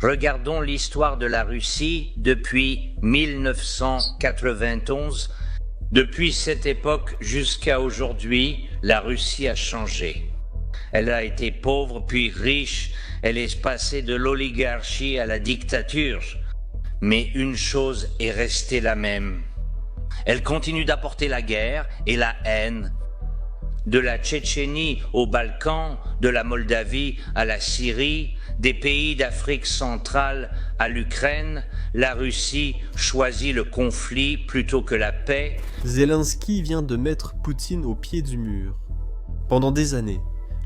Regardons l'histoire de la Russie depuis 1991. Depuis cette époque jusqu'à aujourd'hui, la Russie a changé. Elle a été pauvre puis riche, elle est passée de l'oligarchie à la dictature. Mais une chose est restée la même. Elle continue d'apporter la guerre et la haine. De la Tchétchénie aux Balkans, de la Moldavie à la Syrie, des pays d'Afrique centrale à l'Ukraine, la Russie choisit le conflit plutôt que la paix. Zelensky vient de mettre Poutine au pied du mur. Pendant des années,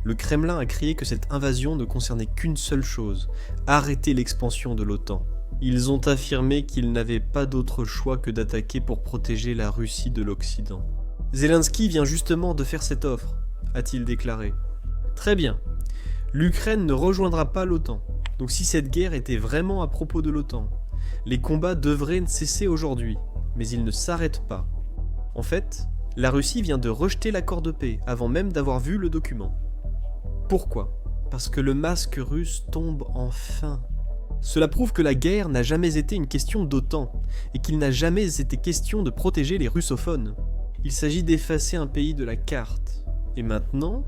le Kremlin a crié que cette invasion ne concernait qu'une seule chose, arrêter l'expansion de l'OTAN. Ils ont affirmé qu'ils n'avaient pas d'autre choix que d'attaquer pour protéger la Russie de l'Occident. Zelensky vient justement de faire cette offre, a-t-il déclaré. Très bien. L'Ukraine ne rejoindra pas l'OTAN. Donc si cette guerre était vraiment à propos de l'OTAN, les combats devraient cesser aujourd'hui, mais ils ne s'arrêtent pas. En fait, la Russie vient de rejeter l'accord de paix avant même d'avoir vu le document. Pourquoi ? Parce que le masque russe tombe enfin. Cela prouve que la guerre n'a jamais été une question d'OTAN, et qu'il n'a jamais été question de protéger les russophones. Il s'agit d'effacer un pays de la carte. Et maintenant,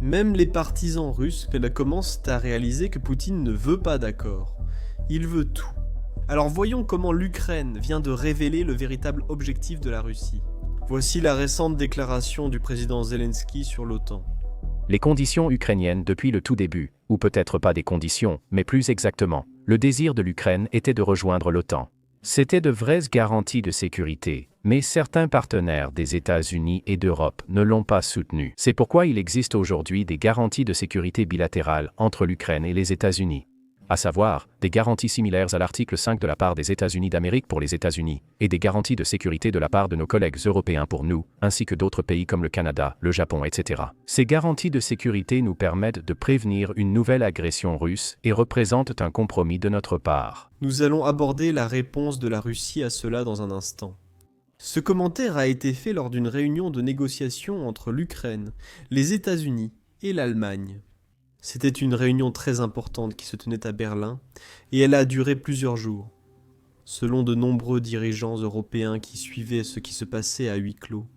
même les partisans russes commencent à réaliser que Poutine ne veut pas d'accord. Il veut tout. Alors voyons comment l'Ukraine vient de révéler le véritable objectif de la Russie. Voici la récente déclaration du président Zelensky sur l'OTAN. Les conditions ukrainiennes depuis le tout début, ou peut-être pas des conditions, mais plus exactement, le désir de l'Ukraine était de rejoindre l'OTAN. C'était de vraies garanties de sécurité, mais certains partenaires des États-Unis et d'Europe ne l'ont pas soutenu. C'est pourquoi il existe aujourd'hui des garanties de sécurité bilatérales entre l'Ukraine et les États-Unis. À savoir, des garanties similaires à l'article 5 de la part des États-Unis d'Amérique pour les États-Unis, et des garanties de sécurité de la part de nos collègues européens pour nous, ainsi que d'autres pays comme le Canada, le Japon, etc. Ces garanties de sécurité nous permettent de prévenir une nouvelle agression russe et représentent un compromis de notre part. Nous allons aborder la réponse de la Russie à cela dans un instant. Ce commentaire a été fait lors d'une réunion de négociation entre l'Ukraine, les États-Unis et l'Allemagne. C'était une réunion très importante qui se tenait à Berlin, et elle a duré plusieurs jours. Selon de nombreux dirigeants européens qui suivaient ce qui se passait à huis clos,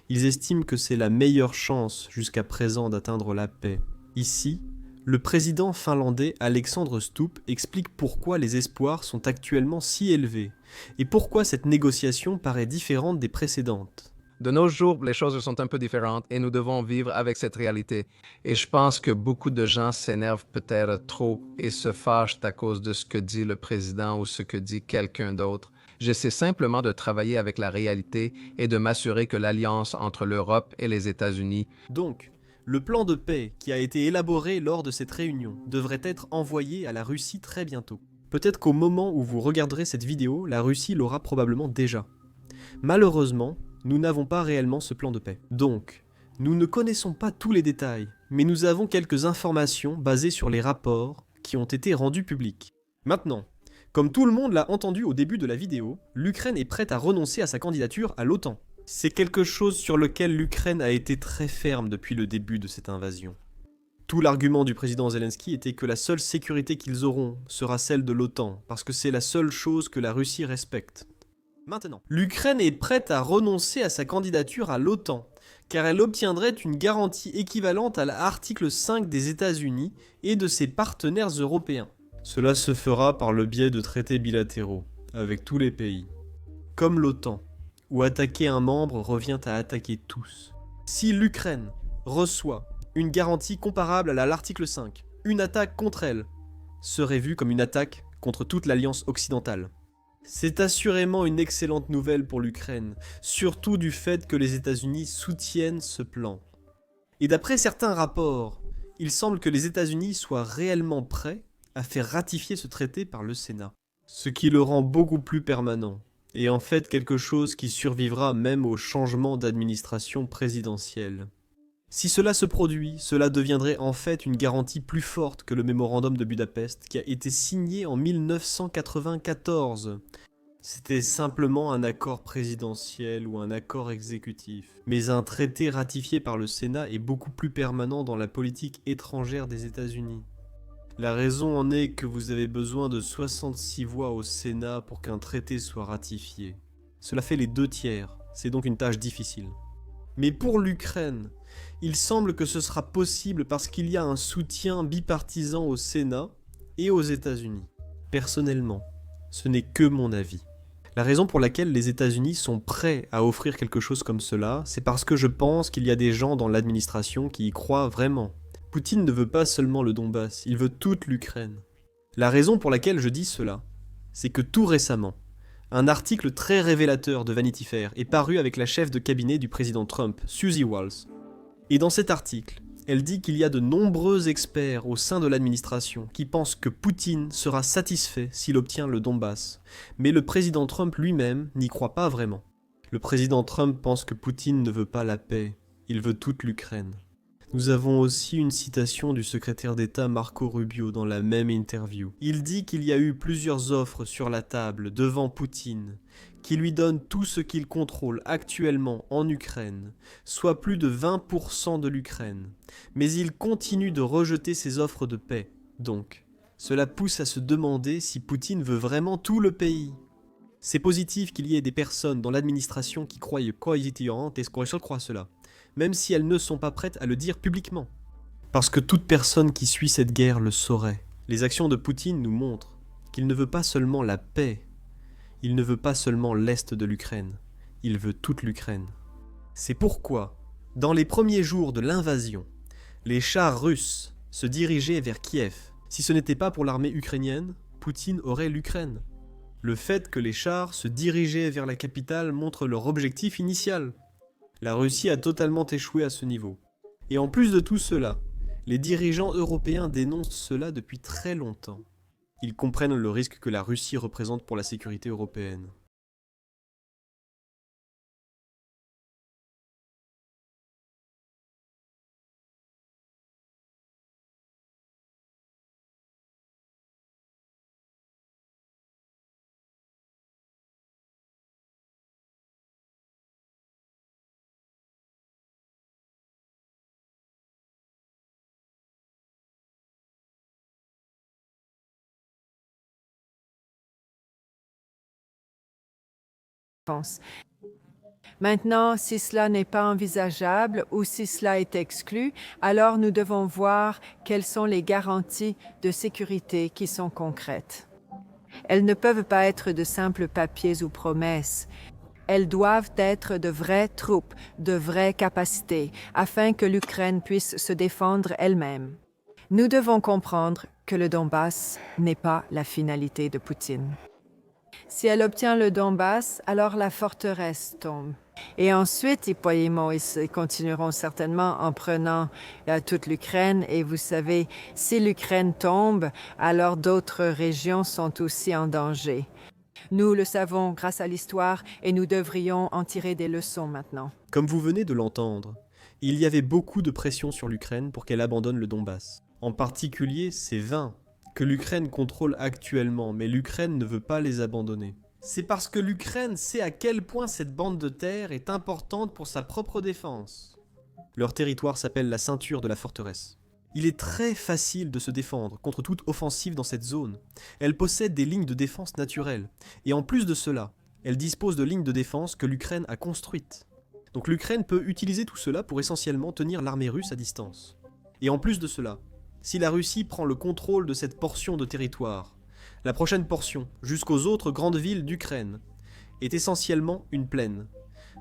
ils estiment que c'est la meilleure chance jusqu'à présent d'atteindre la paix. Ici, le président finlandais Alexandre Stubb explique pourquoi les espoirs sont actuellement si élevés, et pourquoi cette négociation paraît différente des précédentes. De nos jours, les choses sont un peu différentes et nous devons vivre avec cette réalité. Et je pense que beaucoup de gens s'énervent peut-être trop et se fâchent à cause de ce que dit le président ou ce que dit quelqu'un d'autre. J'essaie simplement de travailler avec la réalité et de m'assurer que l'alliance entre l'Europe et les États-Unis. Donc, le plan de paix qui a été élaboré lors de cette réunion devrait être envoyé à la Russie très bientôt. Peut-être qu'au moment où vous regarderez cette vidéo, la Russie l'aura probablement déjà. Malheureusement, nous n'avons pas réellement ce plan de paix. Donc, nous ne connaissons pas tous les détails, mais nous avons quelques informations basées sur les rapports qui ont été rendus publics. Maintenant, comme tout le monde l'a entendu au début de la vidéo, l'Ukraine est prête à renoncer à sa candidature à l'OTAN. C'est quelque chose sur lequel l'Ukraine a été très ferme depuis le début de cette invasion. Tout l'argument du président Zelensky était que la seule sécurité qu'ils auront sera celle de l'OTAN, parce que c'est la seule chose que la Russie respecte. Maintenant, l'Ukraine est prête à renoncer à sa candidature à l'OTAN, car elle obtiendrait une garantie équivalente à l'article 5 des États-Unis et de ses partenaires européens. Cela se fera par le biais de traités bilatéraux, avec tous les pays. Comme l'OTAN, où attaquer un membre revient à attaquer tous. Si l'Ukraine reçoit une garantie comparable à l'article 5, une attaque contre elle serait vue comme une attaque contre toute l'alliance occidentale. C'est assurément une excellente nouvelle pour l'Ukraine, surtout du fait que les États-Unis soutiennent ce plan. Et d'après certains rapports, il semble que les États-Unis soient réellement prêts à faire ratifier ce traité par le Sénat, ce qui le rend beaucoup plus permanent, et en fait quelque chose qui survivra même au changement d'administration présidentielle. Si cela se produit, cela deviendrait en fait une garantie plus forte que le mémorandum de Budapest qui a été signé en 1994. C'était simplement un accord présidentiel ou un accord exécutif. Mais un traité ratifié par le Sénat est beaucoup plus permanent dans la politique étrangère des États-Unis. La raison en est que vous avez besoin de 66 voix au Sénat pour qu'un traité soit ratifié. Cela fait les 2/3, c'est donc une tâche difficile. Mais pour l'Ukraine, il semble que ce sera possible parce qu'il y a un soutien bipartisan au Sénat et aux États-Unis. Personnellement, ce n'est que mon avis. La raison pour laquelle les États-Unis sont prêts à offrir quelque chose comme cela, c'est parce que je pense qu'il y a des gens dans l'administration qui y croient vraiment. Poutine ne veut pas seulement le Donbass, il veut toute l'Ukraine. La raison pour laquelle je dis cela, c'est que tout récemment, un article très révélateur de Vanity Fair est paru avec la chef de cabinet du président Trump, Susie Walz. Et dans cet article, elle dit qu'il y a de nombreux experts au sein de l'administration qui pensent que Poutine sera satisfait s'il obtient le Donbass, mais le président Trump lui-même n'y croit pas vraiment. Le président Trump pense que Poutine ne veut pas la paix, il veut toute l'Ukraine. Nous avons aussi une citation du secrétaire d'État Marco Rubio dans la même interview. Il dit qu'il y a eu plusieurs offres sur la table devant Poutine, qui lui donnent tout ce qu'il contrôle actuellement en Ukraine, soit plus de 20% de l'Ukraine. Mais il continue de rejeter ces offres de paix. Donc, cela pousse à se demander si Poutine veut vraiment tout le pays. C'est positif qu'il y ait des personnes dans l'administration qui croient cohérentes et je crois cela, même si elles ne sont pas prêtes à le dire publiquement. Parce que toute personne qui suit cette guerre le saurait. Les actions de Poutine nous montrent qu'il ne veut pas seulement la paix, il ne veut pas seulement l'est de l'Ukraine, il veut toute l'Ukraine. C'est pourquoi, dans les premiers jours de l'invasion, les chars russes se dirigeaient vers Kiev. Si ce n'était pas pour l'armée ukrainienne, Poutine aurait l'Ukraine. Le fait que les chars se dirigeaient vers la capitale montre leur objectif initial. La Russie a totalement échoué à ce niveau. Et en plus de tout cela, les dirigeants européens dénoncent cela depuis très longtemps. Ils comprennent le risque que la Russie représente pour la sécurité européenne. Maintenant, si cela n'est pas envisageable ou si cela est exclu, alors nous devons voir quelles sont les garanties de sécurité qui sont concrètes. Elles ne peuvent pas être de simples papiers ou promesses. Elles doivent être de vraies troupes, de vraies capacités, afin que l'Ukraine puisse se défendre elle-même. Nous devons comprendre que le Donbass n'est pas la finalité de Poutine. Si elle obtient le Donbass, alors la forteresse tombe. Et ensuite, ils continueront certainement en prenant toute l'Ukraine. Et vous savez, si l'Ukraine tombe, alors d'autres régions sont aussi en danger. Nous le savons grâce à l'histoire et nous devrions en tirer des leçons maintenant. Comme vous venez de l'entendre, il y avait beaucoup de pression sur l'Ukraine pour qu'elle abandonne le Donbass. En particulier, ces 20 que l'Ukraine contrôle actuellement, mais l'Ukraine ne veut pas les abandonner. C'est parce que l'Ukraine sait à quel point cette bande de terre est importante pour sa propre défense. Leur territoire s'appelle la ceinture de la forteresse. Il est très facile de se défendre contre toute offensive dans cette zone. Elle possède des lignes de défense naturelles, et en plus de cela, elle dispose de lignes de défense que l'Ukraine a construites. Donc l'Ukraine peut utiliser tout cela pour essentiellement tenir l'armée russe à distance. Et en plus de cela, si la Russie prend le contrôle de cette portion de territoire, la prochaine portion, jusqu'aux autres grandes villes d'Ukraine, est essentiellement une plaine.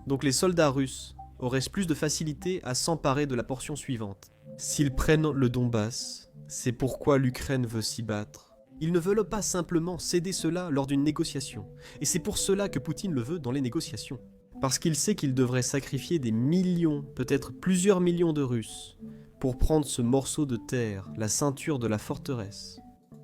Donc les soldats russes auraient plus de facilité à s'emparer de la portion suivante. S'ils prennent le Donbass, c'est pourquoi l'Ukraine veut s'y battre. Ils ne veulent pas simplement céder cela lors d'une négociation. Et c'est pour cela que Poutine le veut dans les négociations. Parce qu'il sait qu'il devrait sacrifier des millions, peut-être plusieurs millions de Russes, pour prendre ce morceau de terre, la ceinture de la forteresse.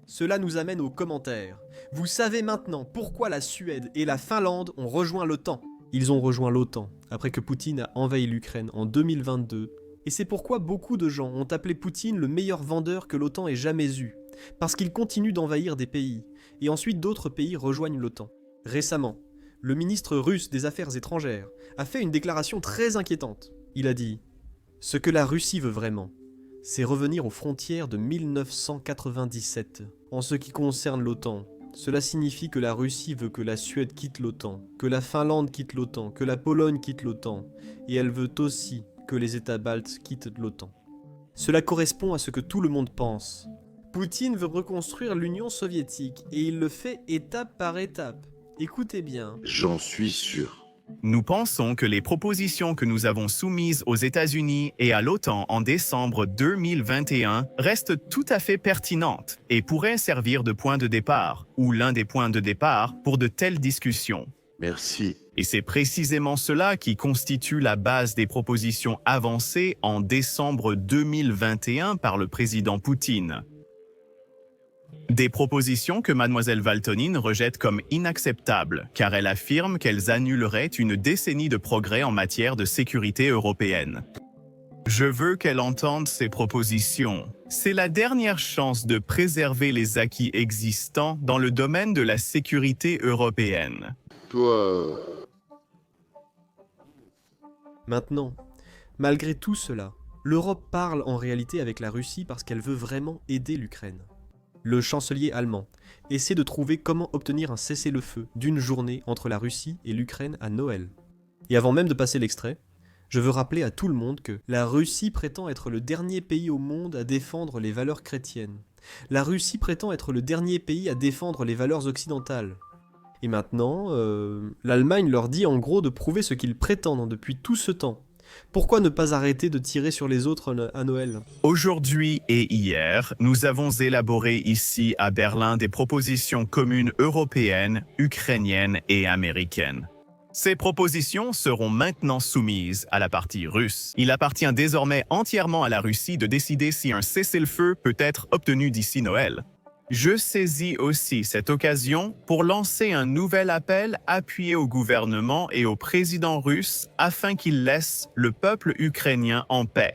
Cela nous amène aux commentaires. Vous savez maintenant pourquoi la Suède et la Finlande ont rejoint l'OTAN. Ils ont rejoint l'OTAN après que Poutine a envahi l'Ukraine en 2022. Et c'est pourquoi beaucoup de gens ont appelé Poutine le meilleur vendeur que l'OTAN ait jamais eu. Parce qu'il continue d'envahir des pays. Et ensuite d'autres pays rejoignent l'OTAN. Récemment, le ministre russe des Affaires étrangères a fait une déclaration très inquiétante. Il a dit « Ce que la Russie veut vraiment, c'est revenir aux frontières de 1997. En ce qui concerne l'OTAN, cela signifie que la Russie veut que la Suède quitte l'OTAN, que la Finlande quitte l'OTAN, que la Pologne quitte l'OTAN, et elle veut aussi que les États baltes quittent l'OTAN. Cela correspond à ce que tout le monde pense. Poutine veut reconstruire l'Union soviétique, et il le fait étape par étape. Écoutez bien. J'en suis sûr. Nous pensons que les propositions que nous avons soumises aux États-Unis et à l'OTAN en décembre 2021 restent tout à fait pertinentes et pourraient servir de point de départ, ou l'un des points de départ, pour de telles discussions. Merci. Et c'est précisément cela qui constitue la base des propositions avancées en décembre 2021 par le président Poutine. Des propositions que Mademoiselle Valtonine rejette comme inacceptables, car elle affirme qu'elles annuleraient une décennie de progrès en matière de sécurité européenne. Je veux qu'elle entende ces propositions. C'est la dernière chance de préserver les acquis existants dans le domaine de la sécurité européenne. Toi... Maintenant, malgré tout cela, l'Europe parle en réalité avec la Russie parce qu'elle veut vraiment aider l'Ukraine. Le chancelier allemand essaie de trouver comment obtenir un cessez-le-feu d'une journée entre la Russie et l'Ukraine à Noël. Et avant même de passer l'extrait, je veux rappeler à tout le monde que la Russie prétend être le dernier pays au monde à défendre les valeurs chrétiennes. La Russie prétend être le dernier pays à défendre les valeurs occidentales. Et maintenant, l'Allemagne leur dit en gros de prouver ce qu'ils prétendent depuis tout ce temps. Pourquoi ne pas arrêter de tirer sur les autres à Noël ? Aujourd'hui et hier, nous avons élaboré ici à Berlin des propositions communes européennes, ukrainiennes et américaines. Ces propositions seront maintenant soumises à la partie russe. Il appartient désormais entièrement à la Russie de décider si un cessez-le-feu peut être obtenu d'ici Noël. Je saisis aussi cette occasion pour lancer un nouvel appel appuyé au gouvernement et au président russe afin qu'il laisse le peuple ukrainien en paix,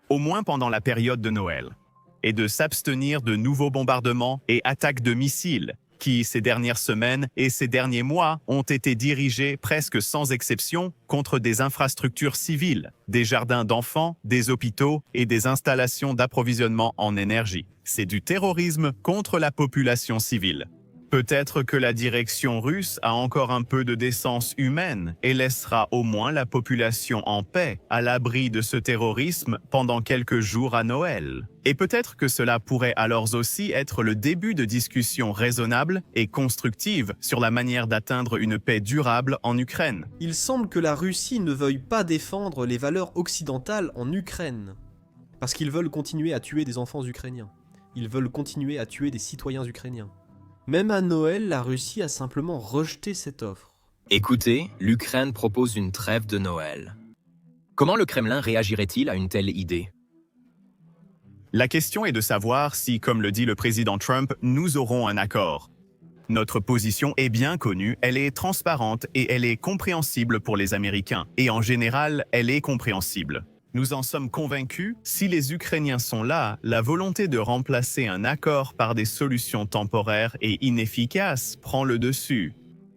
au moins pendant la période de Noël, et de s'abstenir de nouveaux bombardements et attaques de missiles qui, ces dernières semaines et ces derniers mois, ont été dirigés presque sans exception contre des infrastructures civiles, des jardins d'enfants, des hôpitaux et des installations d'approvisionnement en énergie. C'est du terrorisme contre la population civile. Peut-être que la direction russe a encore un peu de décence humaine et laissera au moins la population en paix, à l'abri de ce terrorisme pendant quelques jours à Noël. Et peut-être que cela pourrait alors aussi être le début de discussions raisonnables et constructives sur la manière d'atteindre une paix durable en Ukraine. Il semble que la Russie ne veuille pas défendre les valeurs occidentales en Ukraine, parce qu'ils veulent continuer à tuer des enfants ukrainiens. Ils veulent continuer à tuer des citoyens ukrainiens. Même à Noël, la Russie a simplement rejeté cette offre. Écoutez, l'Ukraine propose une trêve de Noël. Comment le Kremlin réagirait-il à une telle idée ? La question est de savoir si, comme le dit le président Trump, nous aurons un accord. Notre position est bien connue, elle est transparente et elle est compréhensible pour les Américains. Et en général, elle est compréhensible. Nous en sommes convaincus, si les Ukrainiens sont là, la volonté de remplacer un accord par des solutions temporaires et inefficaces prend le dessus.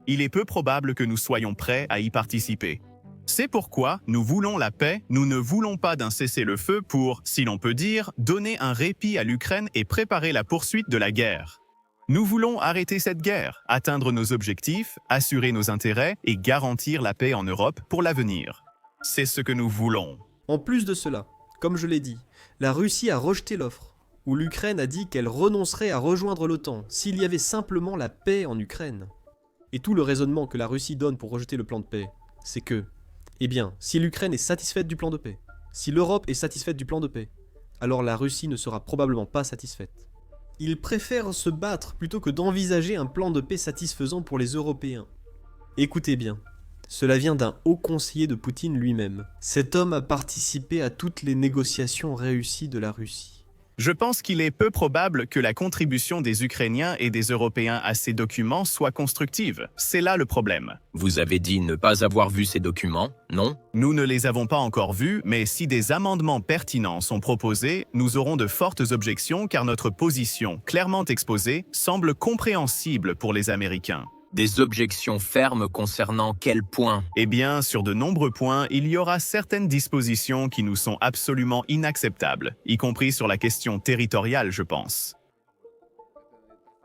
Il est peu probable que nous soyons prêts à y participer. C'est pourquoi nous voulons la paix, nous ne voulons pas d'un cessez-le-feu pour, si l'on peut dire, donner un répit à l'Ukraine et préparer la poursuite de la guerre. Nous voulons arrêter cette guerre, atteindre nos objectifs, assurer nos intérêts et garantir la paix en Europe pour l'avenir. C'est ce que nous voulons. En plus de cela, comme je l'ai dit, la Russie a rejeté l'offre, où l'Ukraine a dit qu'elle renoncerait à rejoindre l'OTAN s'il y avait simplement la paix en Ukraine. Et tout le raisonnement que la Russie donne pour rejeter le plan de paix, c'est que, eh bien, si l'Ukraine est satisfaite du plan de paix, si l'Europe est satisfaite du plan de paix, alors la Russie ne sera probablement pas satisfaite. Ils préfèrent se battre plutôt que d'envisager un plan de paix satisfaisant pour les Européens. Écoutez bien. Cela vient d'un haut conseiller de Poutine lui-même. Cet homme a participé à toutes les négociations réussies de la Russie. Je pense qu'il est peu probable que la contribution des Ukrainiens et des Européens à ces documents soit constructive. C'est là le problème. Vous avez dit ne pas avoir vu ces documents, non ? Nous ne les avons pas encore vus, mais si des amendements pertinents sont proposés, nous aurons de fortes objections car notre position, clairement exposée, semble compréhensible pour les Américains. Des objections fermes concernant quel point? Eh bien, sur de nombreux points, il y aura certaines dispositions qui nous sont absolument inacceptables, y compris sur la question territoriale, je pense.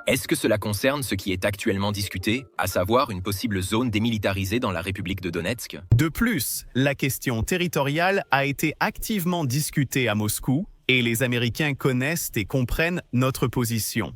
Est-ce que cela concerne ce qui est actuellement discuté, à savoir une possible zone démilitarisée dans la République de Donetsk? De plus, la question territoriale a été activement discutée à Moscou et les Américains connaissent et comprennent notre position.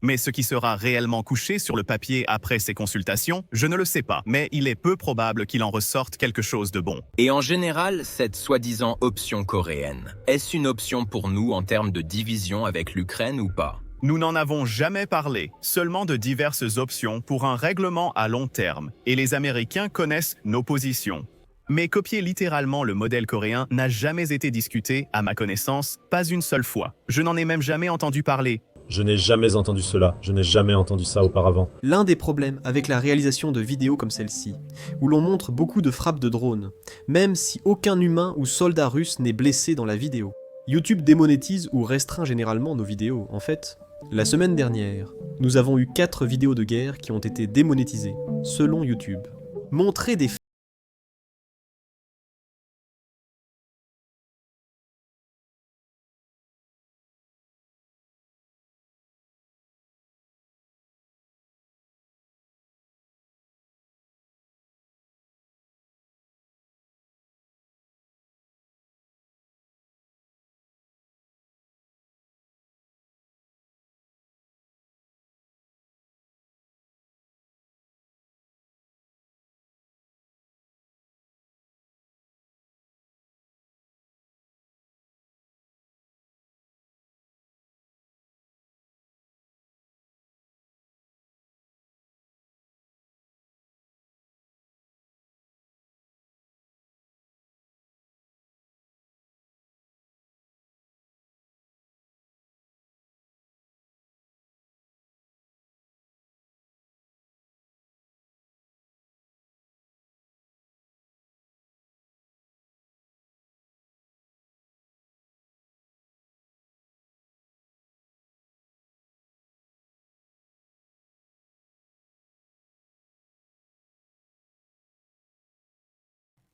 Mais ce qui sera réellement couché sur le papier après ces consultations, je ne le sais pas, mais il est peu probable qu'il en ressorte quelque chose de bon. Et en général, cette soi-disant option coréenne, est-ce une option pour nous en termes de division avec l'Ukraine ou pas? Nous n'en avons jamais parlé, seulement de diverses options pour un règlement à long terme, et les Américains connaissent nos positions. Mais copier littéralement le modèle coréen n'a jamais été discuté, à ma connaissance, pas une seule fois. Je n'en ai même jamais entendu parler. Je n'ai jamais entendu cela, je n'ai jamais entendu ça auparavant. L'un des problèmes avec la réalisation de vidéos comme celle-ci, où l'on montre beaucoup de frappes de drones, même si aucun humain ou soldat russe n'est blessé dans la vidéo. YouTube démonétise ou restreint généralement nos vidéos, en fait. La semaine dernière, nous avons eu 4 vidéos de guerre qui ont été démonétisées, selon YouTube. Montrer des